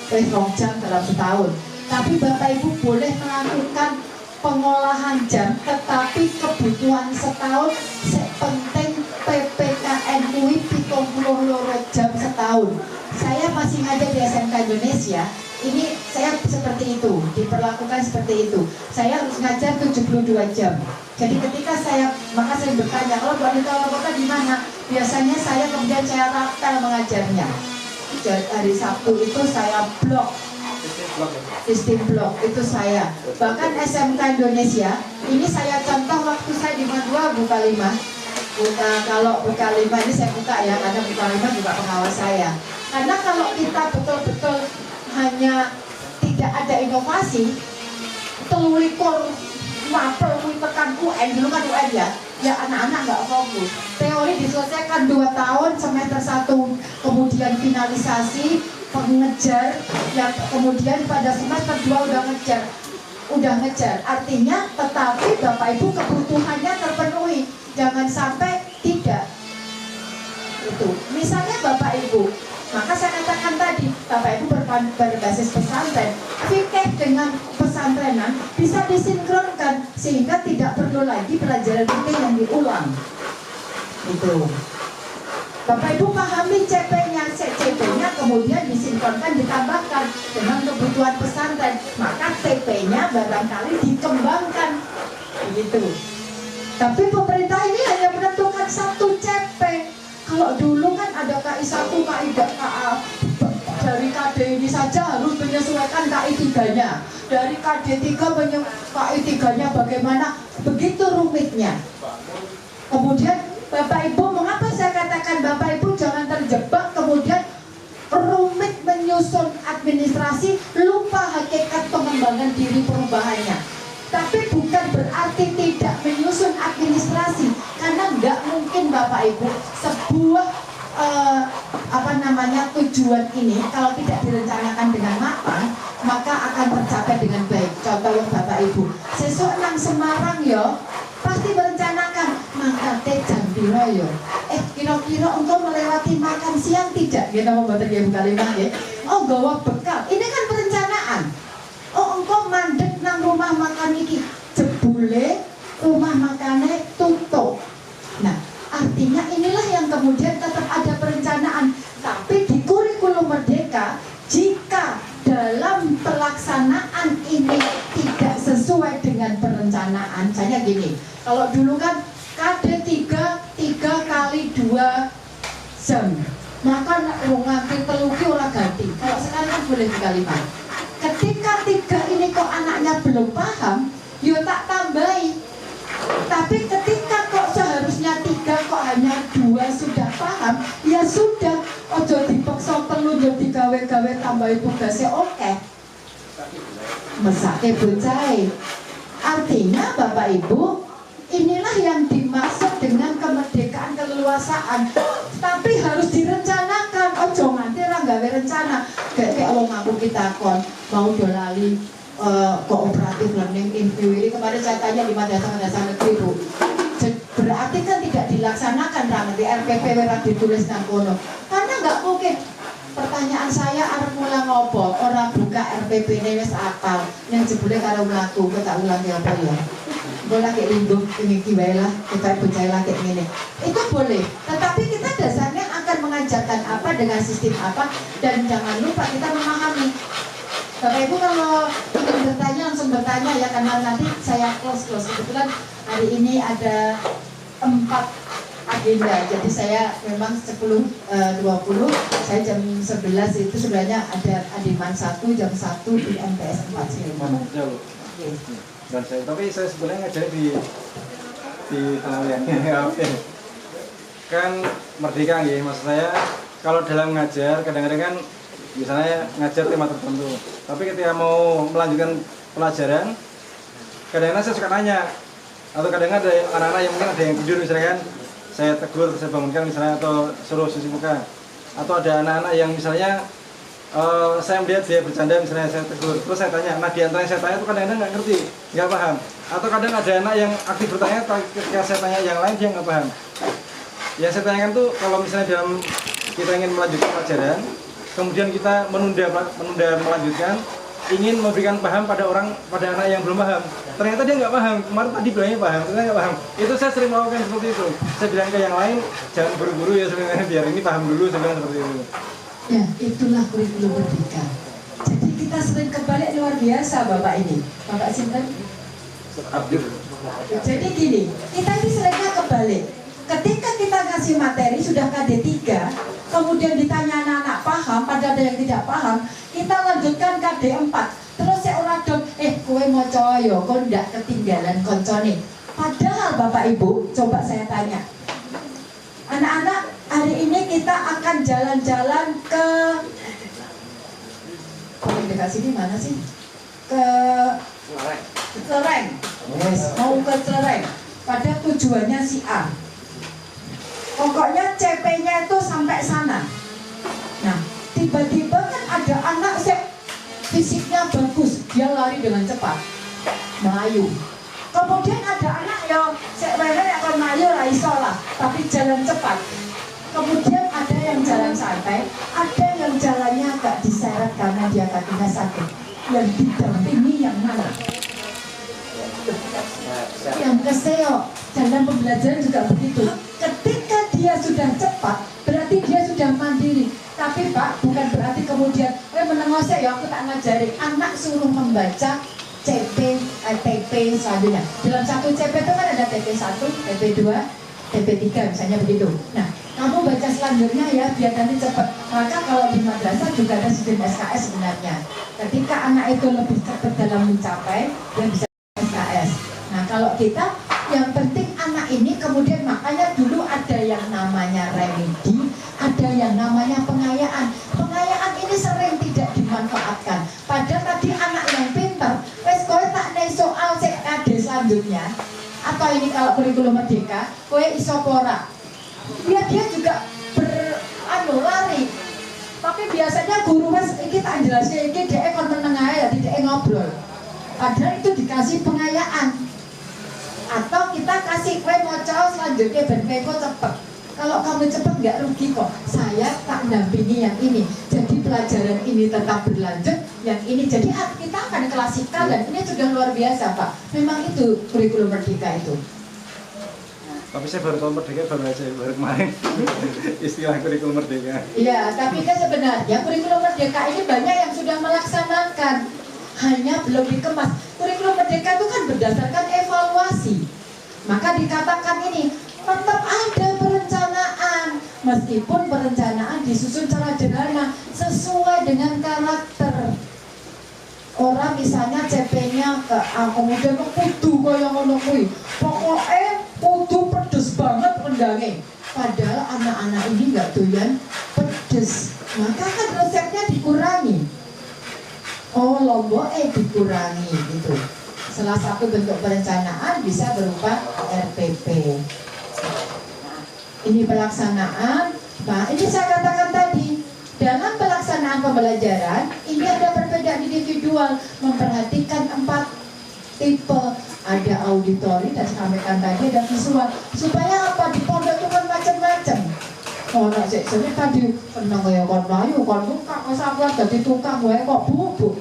2 jam dalam setahun. Tapi Bapak Ibu boleh melakukan pengolahan jam, tetapi kebutuhan setahun sepenting PPKN UI 32 jam setahun. Saya masih ngajar di SMK Indonesia. Ini saya seperti itu, diperlakukan seperti itu. Saya harus ngajar 72 jam. Jadi ketika maka saya bertanya, kalau buat kota di mana? Biasanya kemudian saya rapel mengajarnya. Hari Sabtu itu saya blok, sistem blok itu saya. Bahkan SMK Indonesia, ini saya contoh waktu saya di Madua buka 5. Kalau buka 5 ini saya buka ya, karena buka 5 juga pengawas saya. Karena kalau kita betul-betul hanya tidak ada inovasi, telulikur mapel tekan UN, dulu kan UN ya anak-anak nggak fokus. Teori diselesaikan 2 tahun, semester 1 kemudian finalisasi, pengejar, ya kemudian pada semester 2 udah ngejar. Artinya tetapi Bapak Ibu kebutuhannya terpenuhi, jangan sampai tidak. Itu misalnya Bapak Ibu, maka saya katakan tadi, Bapak Ibu berbasis pesantren, fikih dengan pesantrenan bisa disinkronkan sehingga tidak perlu lagi pelajaran fikih yang diulang. Itu. Bapak Ibu pahami CP-nya, CP-nya kemudian disinkronkan, ditambahkan dengan kebutuhan pesantren, maka TP-nya barangkali dikembangkan. Begitu. Tapi pemerintah ini hanya menentukan 1 CP. Kalau dulu kan ada KI 1, KI 2, dari KD ini saja harus menyesuaikan KI 3-nya. Dari KD 3 KI 3-nya bagaimana? Begitu rumitnya. Kemudian Bapak Ibu, mengapa saya katakan Bapak Ibu jangan terjebak kemudian rumit menyusun administrasi, lupa hakikat pengembangan diri perubahannya. Tapi bukan berarti tidak menyusun administrasi, karena nggak mungkin Bapak Ibu sebuah tujuan ini kalau tidak direncanakan dengan matang maka akan tercapai dengan baik. Contoh yang Bapak Ibu, sesuk nang Semarang yo pasti merencanakan mangkate jam piro yo. Kira-kira engkau melewati makan siang tidak? Kita mau buat dia buka 5 ya. Oh gawa bekal. Ini kan perencanaan. Oh engkau mandek nang rumah makan iki, jebule rumah makannya tutup. Nah, artinya inilah yang kemudian tetap ada perencanaan. Tapi di kurikulum Merdeka, jika dalam pelaksanaan ini tidak sesuai dengan perencanaan, misalnya gini, kalau dulu kan KD 3 kali 2 jam, maka nganti teluki ora ganti. Kalau sekarang kan boleh 3 5. Ketika 3 ini kok anaknya belum paham, yo tak tambahi. Tapi ketika kok seharusnya 3 kok hanya 2 sudah paham, ya sudah, ojo dipaksa telu yo digawe-gawe tambahi tugasnya oke. Mesake bocahe. Artinya Bapak Ibu, inilah yang dimaksud dengan kemerdekaan keleluasaan. Tapi harus direncanakan, ojo nganti ra gawe rencana. Kayak wong aku kita kon mau dolali kooperatif learning in Viwiri, kemarin saya tanya di madrasah negeri Bu, berarti kan tidak dilaksanakan di RPP ora ditulis nang kono, karena nggak mungkin. Pertanyaan saya arep mulang ngopo, ora buka RPP ne wis apal, yang jebule karo mlaku, kok tak ulang apa ya? Boleh kayak lingguh iki wae lah, kita bocah lagi ngene. Itu boleh, tetapi kita dasarnya akan mengajarkan apa dengan sistem apa, dan jangan lupa kita memahami. Bapak Ibu kalau ingin bertanya langsung bertanya ya, karena nanti saya close. Kebetulan hari ini ada 4 agenda, jadi saya memang 10.20, saya jam 11 itu sebenarnya ada Adiman 1, jam 1 di MTS 4 Sleman. Dan tapi saya sebenarnya ngajar di Tanah Oke. Kan merdeka ya, maksud saya kalau dalam ngajar kadang-kadang kan misalnya ngajar tema tertentu, tapi ketika mau melanjutkan pelajaran kadang-kadang saya suka nanya, atau kadang-kadang ada anak-anak yang mungkin ada yang tidur misalnya kan, saya tegur, saya bangunkan misalnya, atau suruh cuci muka. atau ada anak-anak yang misalnya saya melihat dia bercanda, misalnya saya tegur, terus saya tanya, nah di antara yang saya tanya itu kadang-kadang nggak ngerti, nggak paham, atau kadang ada anak yang aktif bertanya, ketika saya tanya yang lain dia nggak paham. Yang saya tanyakan tuh kalau misalnya dalam kita ingin melanjutkan pelajaran, kemudian kita menunda melanjutkan, ingin memberikan paham pada anak yang belum paham, ternyata dia nggak paham, kemarin tadi bilangnya paham, ternyata nggak paham. Itu saya sering melakukan seperti itu. Saya bilang ke yang lain, jangan buru-buru ya sebenarnya, biar ini paham dulu, saya bilang seperti itu. Ya, itulah kurikulum merdeka. Jadi kita sering kebalik luar biasa Bapak ini. Bapak Sinten? Abdul. Jadi gini, kita ini seringnya kebalik. Ketika kita kasih materi sudah KD3, kemudian ditanya anak-anak paham, pada ada yang tidak paham, kita lanjutkan KD4. Terus saya ulang dong, kowe mau coyo, kau tidak ketinggalan koncone. Padahal Bapak Ibu, coba saya tanya. Anak-anak, hari ini kita akan jalan-jalan ke paling dekat sini mana sih? Ke Celereng. Yes, mau ke Celereng. Pada tujuannya si A. Pokoknya CP-nya itu sampai sana. Nah, tiba-tiba kan ada anak fisiknya bagus, dia lari dengan cepat, melayu. Kemudian ada anak yang akan melayu raiso lah, tapi jalan cepat. Kemudian ada yang jalan santai, ada yang jalannya agak diseret karena dia kakinya sakit. Yang didampingi yang mana? Yang keseo. Dalam pembelajaran juga begitu. Ketika dia sudah cepat, berarti dia sudah mandiri. Tapi Pak, bukan berarti kemudian menengosek ya aku tak ngajari. Anak suruh membaca CP, TP selanjutnya. Dalam satu CP itu kan ada TP1, TP2, TP3 misalnya begitu. Nah, kamu baca selanjutnya ya biar nanti cepat. Maka kalau di madrasah juga ada sistem SKS sebenarnya. Ketika anak itu lebih cepat dalam mencapai, dia bisa SKS. Nah, kalau kita yang penting anak ini kemudian makanya dulu ada yang namanya remedi, ada yang namanya pengayaan. Pengayaan ini sering tidak dimanfaatkan. Padahal tadi anak yang pintar, wes kowe tak nih soal CKD selanjutnya. Atau ini kalau kurikulum merdeka, kowe iso pora. Dia juga lari. Tapi biasanya guru wes iki tak jelasin iki dhek kon meneng ae tidak ngobrol. Padahal itu dikasih pengayaan. Atau kita kasih kowe maca selanjutnya ben kowe cepet. Kalau kamu cepet nggak rugi kok. Saya tak dampingi yang ini. Jadi pelajaran ini tetap berlanjut, yang ini jadi kita akan klasikal dan ini sudah luar biasa Pak. Memang itu kurikulum merdeka itu. Tapi saya baru tahu merdeka baru kemarin istilah kurikulum merdeka. Iya, tapi kan sebenarnya kurikulum merdeka ini banyak yang sudah melaksanakan, hanya belum dikemas. Kurikulum merdeka itu kan berdasarkan evaluasi. Maka dikatakan ini tetap ada perencanaan, meskipun perencanaan disusun secara sederhana sesuai dengan karakter. Orang misalnya CP-nya ke kemudian kudu kaya ngono kuwi. Pokoke kudu pedes banget rendangnya. Padahal anak-anak ini nggak doyan pedes. Maka kan resepnya dikurangi. Oh, lomboknya dikurangi gitu. Salah satu bentuk perencanaan bisa berupa RPP. Nah, ini pelaksanaan. Nah, ini saya katakan tadi. Dalam pelaksanaan pembelajaran, ini ada perbedaan individual, memperhatikan 4 tipe, ada auditori dan sampaikan tadi ada visual. Supaya apa? Di pondok itu kan macam-macam. Ono sik tadi seneng ya kon mlayu, kon tukang sabar dadi tukang wae kok bubuk.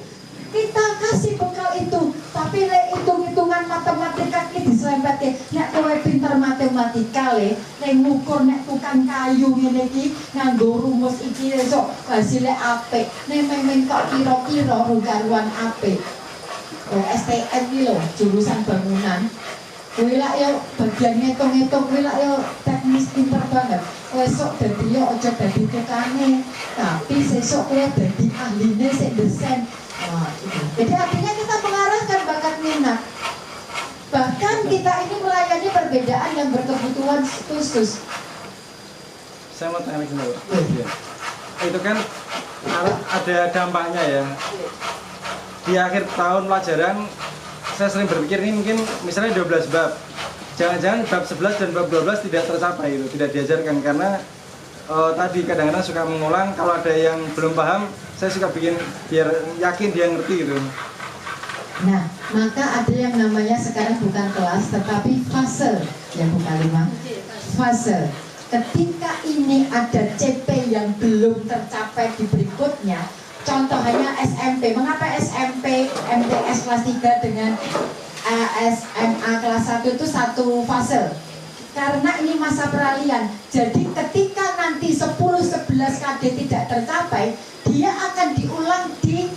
Kita kasih bekal itu, tapi lek hitung-hitungan matematika iki dislempetke. Nek kowe pinter matematika le, nek ngukur nek tukang kayu ngene iki nganggo rumus iki esuk hasilnya apik. Nek memang kok kira-kira rugaruan apik. STM iki lho, jurusan bangunan. Kowe lak yo bagian ngitung-ngitung, kowe lak yo teknis pinter banget. Esok dadi yo aja dadi tukange, tapi sesuk kowe dadi ahline sing desain. Nah, jadi artinya kita mengarahkan bakat minat. Bahkan kita ini melayani perbedaan yang berkebutuhan khusus. Saya mau tanya lagi dulu. Ya. Itu kan ada dampaknya ya. Di akhir tahun pelajaran, saya sering berpikir ini mungkin misalnya 12 bab. Jangan-jangan bab 11 dan bab 12 tidak tercapai itu, tidak diajarkan karena tadi kadang-kadang suka mengulang, kalau ada yang belum paham saya suka bikin biar yakin dia ngerti gitu. Nah, maka ada yang namanya sekarang bukan kelas tetapi fase, yang bukan 5 fase. Ketika ini ada CP yang belum tercapai di berikutnya, contohnya SMP. Mengapa SMP, MTS kelas 3 dengan SMA kelas 1 itu satu fase? Karena ini masa peralihan. Jadi ketika nanti 10-11 KD tidak tercapai, dia akan diulang di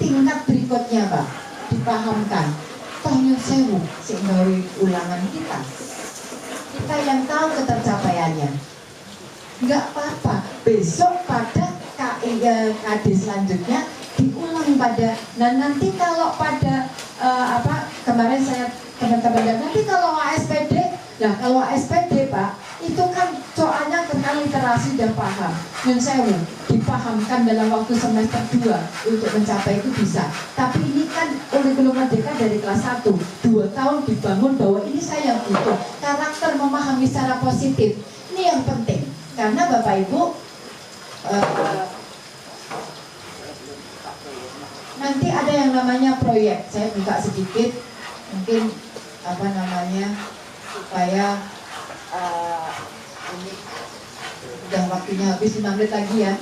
tingkat berikutnya, Pak. Dipahamkan. Toh nyun sewu sehingga ulangan kita yang tahu ketercapaiannya. Enggak apa-apa. Besok pada KD selanjutnya diulang pada. Nah nanti kalau pada kemarin saya teman-teman nanti kalau ASPD, nah kalau ASPD Pak itu kan soalnya tentang literasi dan paham. Nyun sewu dipahamkan dalam waktu semester 2 untuk mencapai itu bisa. Tapi ini kan kurikulum merdeka dari kelas 1 2 tahun dibangun bahwa ini saya yang butuh karakter memahami secara positif. Ini yang penting karena Bapak Ibu nanti ada yang namanya proyek. Saya buka sedikit mungkin supaya ini udah waktunya habis 5 menit lagi ya.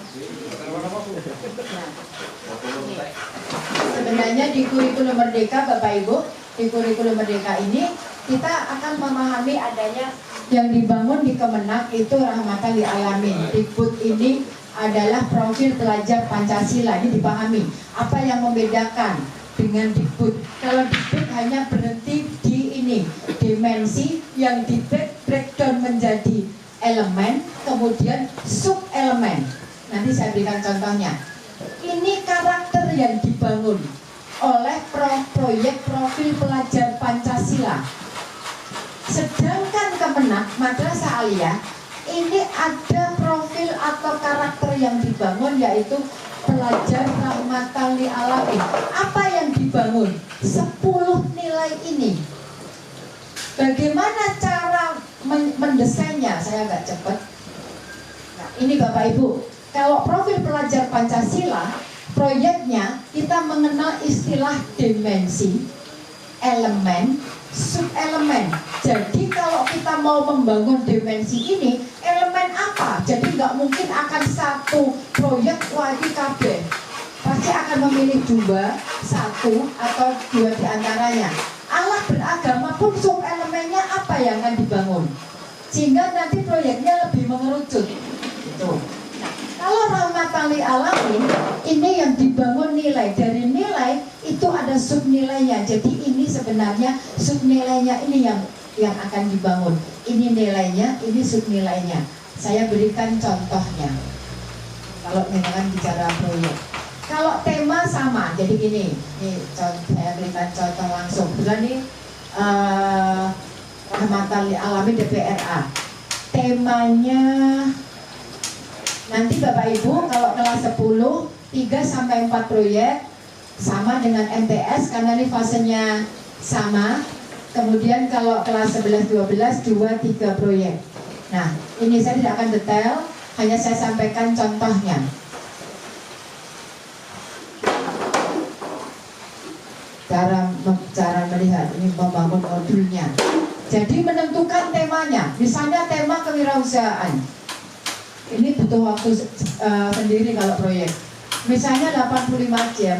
Sebenarnya di kurikulum merdeka Bapak Ibu, di kurikulum merdeka ini kita akan memahami adanya yang dibangun di Kemenak itu rahmatan lil alamin. Dikbud ini adalah profil pelajar Pancasila, ini dipahami. Apa yang membedakan dengan Dikbud? Kalau Dikbud hanya berhenti di ini, dimensi yang di breakdown menjadi elemen, kemudian sub elemen. Nanti saya berikan contohnya. Ini karakter yang dibangun oleh proyek profil pelajar Pancasila. Sedangkan Kemenak Madrasah Aliyah ini ada profil atau karakter yang dibangun yaitu pelajar rahmatan lil alamin. Apa yang dibangun? 10 nilai ini. Bagaimana cara mendesainnya? Saya agak cepat. Nah, ini Bapak Ibu, kalau profil pelajar Pancasila, proyeknya kita mengenal istilah dimensi, elemen, subelemen. Jadi kalau kita mau membangun dimensi ini, elemen apa? Jadi nggak mungkin akan satu proyek lagi KB. Pasti akan memilih 2, 1 atau 2 diantaranya. Allah beragama pun subelemennya apa yang akan dibangun, sehingga nanti proyeknya lebih mengerucut. Gitu. Nah, kalau rahmatan lil alamin ini yang dibangun nilai, dari nilai itu ada subnilainya. Jadi ini sebenarnya subnilainya ini yang akan dibangun. Ini nilainya, ini subnilainya. Saya berikan contohnya. Kalau misalkan bicara proyek, kalau tema sama, jadi gini, saya berikan contoh langsung. Ini rahmatan lil alamin DPRA. Temanya nanti Bapak Ibu kalau kelas 10 3-4 proyek sama dengan MTS karena ini fasenya sama. Kemudian kalau kelas 11-12 2-3 proyek. Nah, ini saya tidak akan detail, hanya saya sampaikan contohnya. Cara melihat ini membangun modulnya. Jadi menentukan temanya. Misalnya tema kewirausahaan. Ini butuh waktu sendiri kalau proyek. Misalnya 85 jam.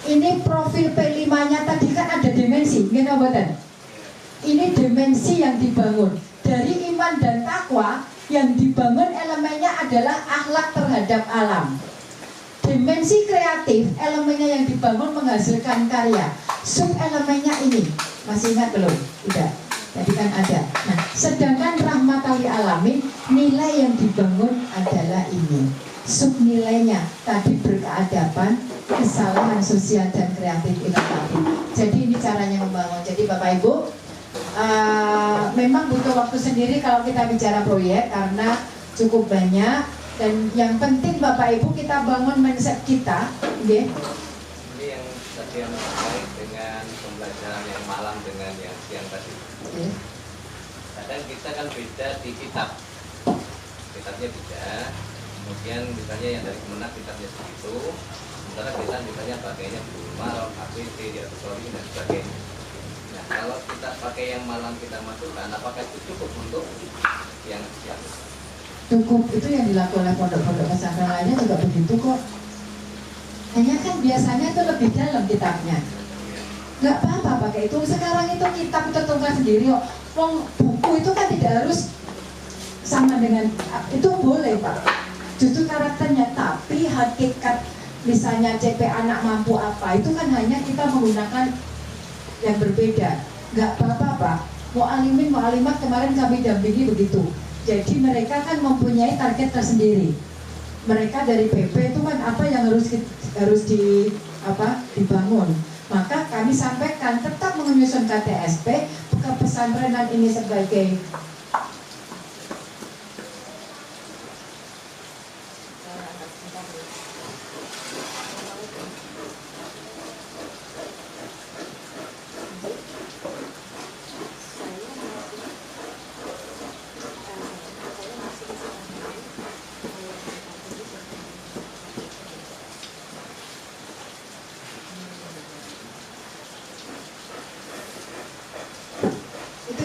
Ini profil P5-nya tadi kan ada dimensi, gimana buatan? Ini dimensi yang dibangun. Dari iman dan takwa yang dibangun elemennya adalah akhlak terhadap alam. Dimensi kreatif, elemennya yang dibangun menghasilkan karya. Sub elemennya ini, masih ingat belum? Tidak. Tadi kan ada. Nah, sedangkan rahmatan lil alamin, nilai yang dibangun adalah ini. Sub nilainya tadi berkeadaban, kesalahan sosial dan kreatif inovatif. Jadi ini caranya membangun. Jadi Bapak Ibu, memang butuh waktu sendiri kalau kita bicara proyek karena cukup banyak. Dan yang penting Bapak Ibu kita bangun mindset kita, okay? Ini yang tadi yang terkait dengan pembelajaran yang malam dengan yang siang tadi. Okay. Kadang kita kan beda di kitab. kitabnya beda. Kemudian misalnya yang dari Kemenak kitabnya segitu, sementara kita misalnya pakainya Bulma, APT, Diatusori dan sebagainya. Nah, kalau kita pakai yang malam kita masukkan, apakah itu cukup untuk yang siap? Cukup, itu yang dilakukan oleh pondok-pondok pesantren lainnya juga begitu kok. Hanya kan biasanya itu lebih dalam kitabnya. Nggak apa-apa pakai itu. Sekarang itu kitab tertunggal sendiri kok. Buku itu kan tidak harus sama dengan itu, boleh Pak. Justru karakternya, tapi hakikat misalnya CP anak mampu apa itu kan hanya kita menggunakan yang berbeda. Nggak apa-apa Pak. Mu'alimin, mu'alimat kemarin kami dampingi begitu. Jadi mereka kan mempunyai target tersendiri. Mereka dari PP itu kan apa yang harus dibangun. Maka kami sampaikan tetap menyusun KTSP ke pesantrenan ini sebagai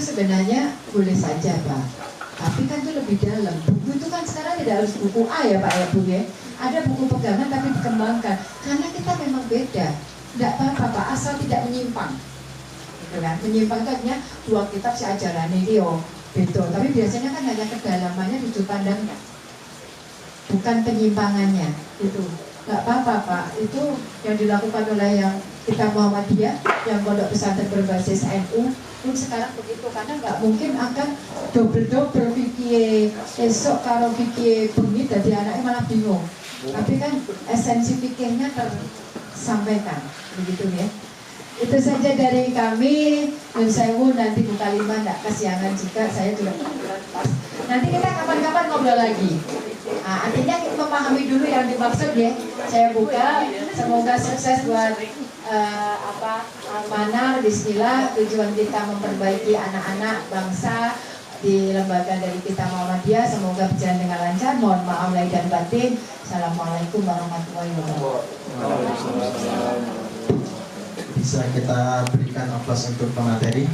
sebenarnya boleh saja Pak, tapi kan itu lebih dalam. Buku itu kan sekarang tidak harus buku A ya Pak ya Bu ya. Ada buku pegangan tapi dikembangkan karena kita memang beda. Tidak apa-apa Pak, asal tidak menyimpang. Gitu kan? Menyimpang itu artinya dua kitab si ajaran ini beda, tapi biasanya kan hanya kedalamannya di sudut pandangnya, bukan penyimpangannya itu. Nggak apa-apa Pak, itu yang dilakukan oleh yang kita Muhammadiyah, yang pondok pesantren berbasis NU pun sekarang begitu, karena nggak mungkin akan double fikih esok kalau fikih bengi jadi anaknya malah bingung. Tapi kan esensi fikihnya tersampaikan begitu ya. Itu saja dari kami. Nun sewu, nanti Bu Kalimah nggak kesiangan juga, saya juga pas. Nanti kita kapan-kapan ngobrol lagi. Nah, artinya kita memahami dulu yang dimaksud ya. Saya buka, semoga sukses buat Manar. Bismillah, tujuan kita memperbaiki anak-anak bangsa di lembaga dari kita Muhammadiyah, semoga berjalan dengan lancar. Mohon maaf lahir dan batin. Assalamualaikum warahmatullahi wabarakatuh. Bisa kita berikan aplaus untuk pemateri.